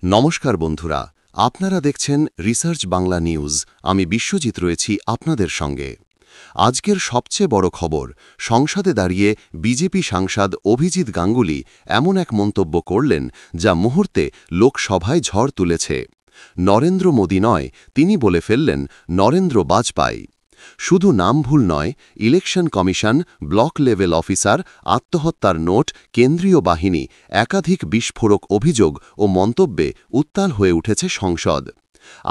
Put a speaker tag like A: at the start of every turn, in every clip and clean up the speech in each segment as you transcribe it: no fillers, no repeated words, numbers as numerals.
A: নমস্কার বন্ধুরা, আপনারা দেখছেন রিসার্চ বাংলা নিউজ। আমি বিশ্বজিৎ রয়েছি আপনাদের সঙ্গে। আজকের সবচেয়ে বড় খবর, সংসদে দাঁড়িয়ে বিজেপি সাংসদ অভিজিৎ গাঙ্গুলি এমন এক মন্তব্য করলেন যা মুহূর্তে লোকসভায় ঝড় তুলেছে। নরেন্দ্র মোদী নয়, তিনি বলে ফেললেন নরেন্দ্র বাজপাই। শুধু নাম ভুল নয়, election commission, block level officer, আত্মহত্যার নোট, কেন্দ্রীয় বাহিনী, একাধিক বিস্ফোরক অভিযোগ ও মন্তব্যে উত্তাল হয়ে উঠেছে সংসদ।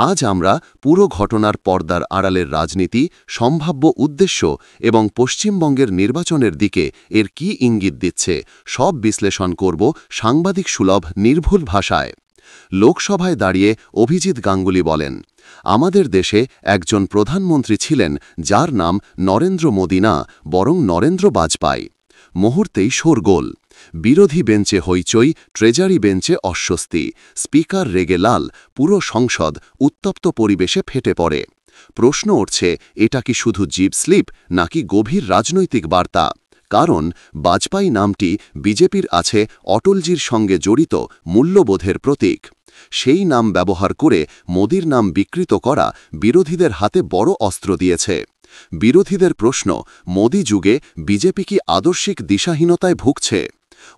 A: আজ আমরা পুরো ঘটনার পর্দার আড়ালের রাজনীতি, সম্ভাব্য উদ্দেশ্য এবং পশ্চিমবঙ্গের নির্বাচনের দিকে এর কী ইঙ্গিত দিচ্ছে, সব বিশ্লেষণ করব সাংবাদিক সুলভ নির্ভুল ভাষায়। লোকসভায় দাঁড়িয়ে অভিজিৎ গাঙ্গুলি বলেন, আমাদের দেশে একজন প্রধানমন্ত্রী ছিলেন যার নাম নরেন্দ্র মোদী না, বরং নরেন্দ্র বাজপাই। মুহূর্তেই শোরগোল। বিরোধী বেঞ্চে হইচই, ট্রেজারি বেঞ্চে অস্বস্তি, স্পিকার রেগে লাল, পুরো সংসদ উত্তপ্ত পরিবেশে ফেটে পড়ে। প্রশ্ন উঠছে, এটা কি শুধু জিভ স্লিপ নাকি গভীর রাজনৈতিক বার্তা? কারণ বাজপাই নামটি বিজেপির আছে অটলজির সঙ্গে জড়িত মূল্যবোধের প্রতীক। সেই নাম ব্যবহার করে মোদির নাম বিকৃত করা বিরোধীদের হাতে বড় অস্ত্র দিয়েছে। বিরোধীদের প্রশ্ন, মোদি যুগে বিজেপি কি আদর্শিক দিশাহীনতায় ভুগছে?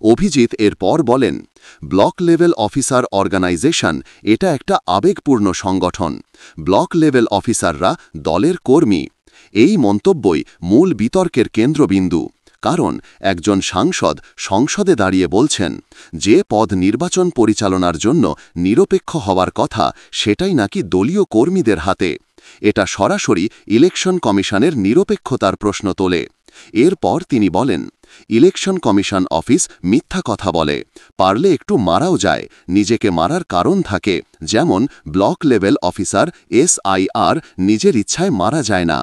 A: অভিজিৎ এরপর বলেন, ব্লক লেভেল অফিসার অর্গানাইজেশন এটা একটা আবেগপূর্ণ সংগঠন। ব্লক লেভেল অফিসাররা দলের কর্মী। এই মন্তব্যই মূল বিতর্কের কেন্দ্রবিন্দু। কারণ একজন সাংসদ সংসদে দাঁড়িয়ে বলছেন, যে পদ নির্বাচন পরিচালনার জন্য নিরপেক্ষ হওয়ার কথা সেটাই নাকি দলীয় কর্মীদের হাতে। এটা সরাসরি ইলেকশন কমিশনের নিরপেক্ষতার প্রশ্ন তোলে। এরপর তিনি বলেন, ইলেকশন কমিশন অফিস মিথ্যা কথা বলে, পারলে একটু মারাও যায়, নিজেকে মারার কারণ থাকে, যেমন ব্লক লেভেল অফিসার SIR নিজের ইচ্ছায় মারা যায় না।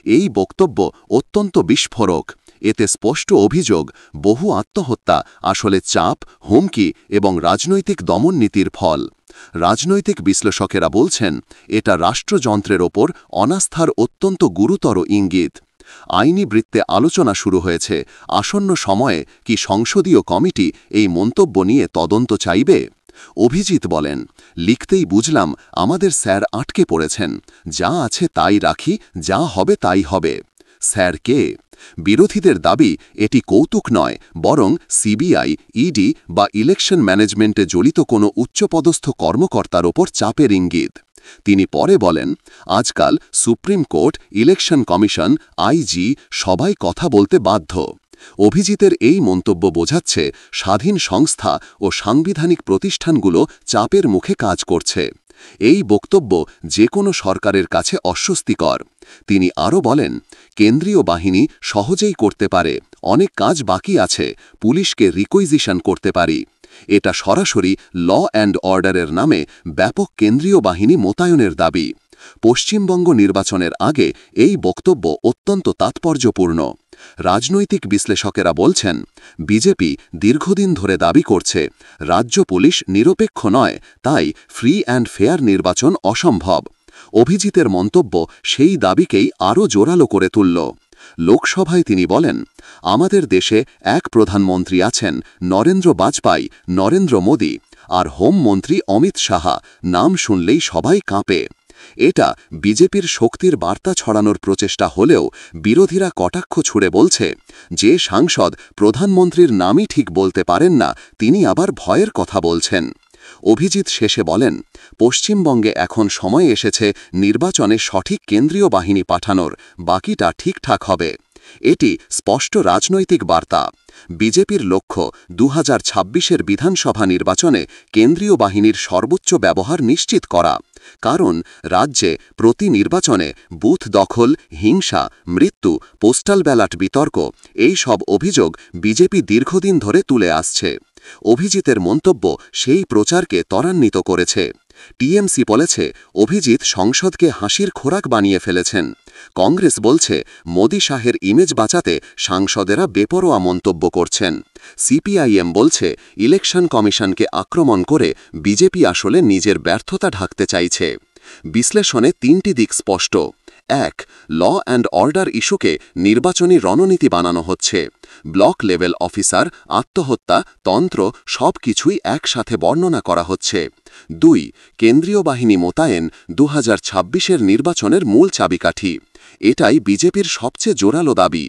A: এই বক্তব্য অত্যন্ত বিস্ফোরক। এতে স্পষ্ট অভিযোগ, বহু আত্মহত্যা আসলে চাপ, হুমকি এবং রাজনৈতিক দমননীতির ফল। রাজনৈতিক বিশ্লেষকেরা বলছেন, এটা রাষ্ট্রযন্ত্রের ওপর অনাস্থার অত্যন্ত গুরুতর ইঙ্গিত। আইনি বৃত্তে আলোচনা শুরু হয়েছে। আসন্ন সময়ে কি সংসদীয় কমিটি এই মন্তব্য নিয়ে তদন্ত চাইবে? অভিজিৎ বলেন, লিখতেই বুঝলাম আমাদের স্যার আটকে পড়েছেন। যা আছে তাই রাখি, যা হবে তাই হবে। স্যার কে? বিরোধীদের দাবি এটি কৌতুক নয়, বরং CBI, ED বা ইলেকশন ম্যানেজমেন্টে জড়িত কোনো উচ্চপদস্থ কর্মকর্তার ওপর চাপের ইঙ্গিত। তিনি পরে বলেন, আজকাল supreme court, election commission, IG সবাই কথা বলতে বাধ্য। অভিজিতের এই মন্তব্য বোঝাচ্ছে স্বাধীন সংস্থা ও সাংবিধানিক প্রতিষ্ঠানগুলো চাপের মুখে কাজ করছে। এই বক্তব্য যে কোনো সরকারের কাছে অস্বস্তিকর। তিনি আরও বলেন, কেন্দ্রীয় বাহিনী সহজেই করতে পারে, অনেক কাজ বাকি আছে, পুলিশকে রিকুইজিশন করতে পারি। এটা সরাসরি ল অ্যান্ড অর্ডারের নামে ব্যাপক কেন্দ্রীয় বাহিনী মোতায়েনের দাবি। পশ্চিমবঙ্গ নির্বাচনের আগে এই বক্তব্য অত্যন্ত তাৎপর্যপূর্ণ। রাজনৈতিক বিশ্লেষকেরা বলছেন, বিজেপি দীর্ঘদিন ধরে দাবি করছে রাজ্য পুলিশ নিরপেক্ষ নয়, তাই ফ্রি অ্যান্ড ফেয়ার নির্বাচন অসম্ভব। অভিজিতের মন্তব্য সেই দাবিকেই আরও জোরালো করে তুলল। লোকসভায় তিনি বলেন, আমাদের দেশে এক প্রধানমন্ত্রী আছেন নরেন্দ্র বাজপাই, নরেন্দ্র মোদী, আর হোমমন্ত্রী অমিত শাহা, নাম শুনলেই সবাই কাঁপে। এটা বিজেপির শক্তির বার্তা ছড়ানোর প্রচেষ্টা হলেও বিরোধীরা কটাক্ষ ছুড়ে বলছে, যে সাংসদ প্রধানমন্ত্রীর নামই ঠিক বলতে পারেন না, তিনি আবার ভয়ের কথা বলছেন। অভিজিৎ শেষে বলেন, পশ্চিমবঙ্গে এখন সময় এসেছে নির্বাচনে সঠিক কেন্দ্রীয় বাহিনী পাঠানোর, বাকিটা ঠিকঠাক হবে। এটি স্পষ্ট রাজনৈতিক বার্তা। বিজেপির লক্ষ্য 2026-এর বিধানসভা নির্বাচনে কেন্দ্রীয় বাহিনীর সর্বোচ্চ ব্যবহার নিশ্চিত করা। কারণ রাজ্যে প্রতি নির্বাচনে বুথ দখল, হিংসা, মৃত্যু, পোস্টাল ব্যালট বিতর্ক, এই সব অভিযোগ বিজেপি দীর্ঘদিন ধরে তুলে আসছে। অভিজিতের মন্তব্য সেই প্রচারকে ত্বরান্বিত করেছে। TMC বলেছে, অভিজিৎ সংসদকে হাসির খোরাক বানিয়ে ফেলেছেন। কংগ্রেস বলছে, মোদি শাহের ইমেজ বাঁচাতে সাংসদেরা বেপরোয়া মন্তব্য করছেন। CPIM বলছে, ইলেকশন কমিশনকে আক্রমণ করে বিজেপি আসলে নিজের ব্যর্থতা ঢাকতে চাইছে। বিশ্লেষণে তিনটি দিক স্পষ্ট। 1. ল অ্যান্ড অর্ডার ইস্যুকে নির্বাচনী রণনীতি বানানো হচ্ছে। ব্লক লেভেল অফিসার, আত্মহত্যা, তন্ত্র সব কিছুই একসাথে বর্ণনা করা হচ্ছে। 2. কেন্দ্রীয় বাহিনী মোতায়েন 2026-এর নির্বাচনের মূল চাবিকাঠি। এটাই বিজেপির সবচেয়ে জোরালো দাবি।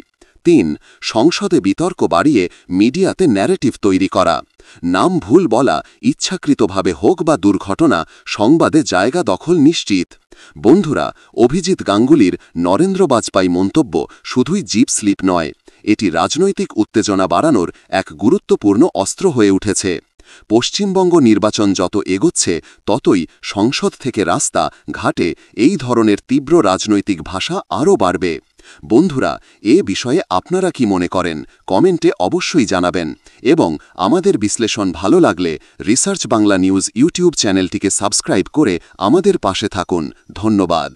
A: 3. সংসদে বিতর্ক বাড়িয়ে মিডিয়াতে ন্যারেটিভ তৈরি করা। নাম ভুল বলা, ইচ্ছাকৃতভাবে হোক বা দুর্ঘটনা, সংবাদে জায়গা দখল নিশ্চিত। বন্ধুরা, অভিজিৎ গাঙ্গুলির নরেন্দ্র বাজপাই মন্তব্য শুধুই জিপ স্লিপ নয়, এটি রাজনৈতিক উত্তেজনা বাড়ানোর এক গুরুত্বপূর্ণ অস্ত্র হয়ে উঠেছে। পশ্চিমবঙ্গ নির্বাচন যত এগোচ্ছে ততই সংসদ থেকে রাস্তা ঘাটে এই ধরনের তীব্র রাজনৈতিক ভাষা আরও বাড়বে। বন্ধুরা, এ বিষয়ে আপনারা কি মনে করেন কমেন্টে অবশ্যই জানাবেন এবং আমাদের বিশ্লেষণ ভালো লাগলে রিসার্চ বাংলা নিউজ ইউটিউব চ্যানেলটিকে সাবস্ক্রাইব করে আমাদের পাশে থাকুন। ধন্যবাদ।